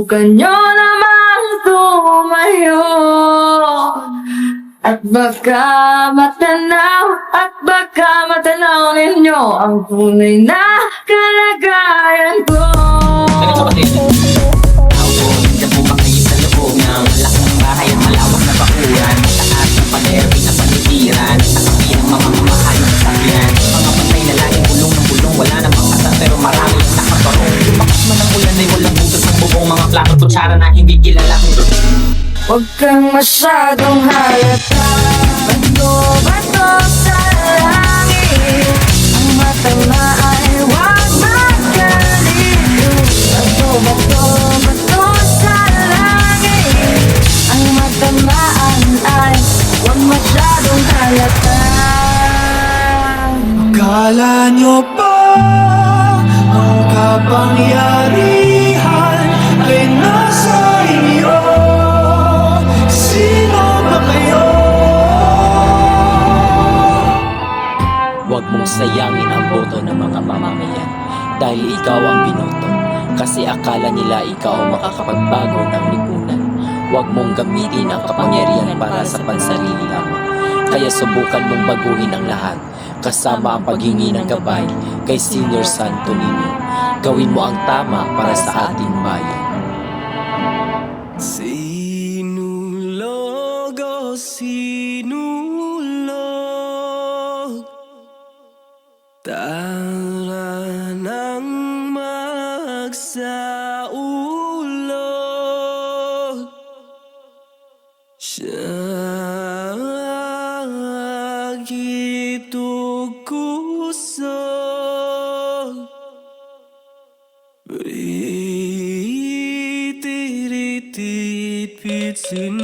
Subukan nyo namang tumayo at baka matanaw ninyo ang tunay na kalagayan ko. Diyan po ba kayo sa loob ng malaking bahay at malawak na bakuran? Taas ng pader, pinapaligiran at ang mga mamahal na sasakyan. Mga patay na laging bulong ng bulong, wala namang asal pero marami ang nakaparong. Lumakas man ang ulan ay walang butas ng bubong, mga plato kutsara na hindi kilala. Huwag kang masyadong halata, bato sa langit. Ang mata na ay huwag magkalito. Bato sa langit. Ang matamaan ay huwag masyadong halata. Akala nyo ba ang kapangyarihan ay nasa inyo? Sino ba kayo? Huwag mong sayangin ang boto ng mga mamamayan dahil ikaw ang binoto. Kasi akala nila ikaw ang makakapagbago ng lipunan. Huwag mong gamitin ang kapangyarihan para sa pansarili lamang. Kaya subukan mong baguhin ang lahat, kasama ang paghingi ng gabay kay Senior Santo Niño. Gawin mo ang tama para sa ating bayan. Sinulog o sinulog, tara nang magsaulog. Syagitog kusog, ritiritit pitsin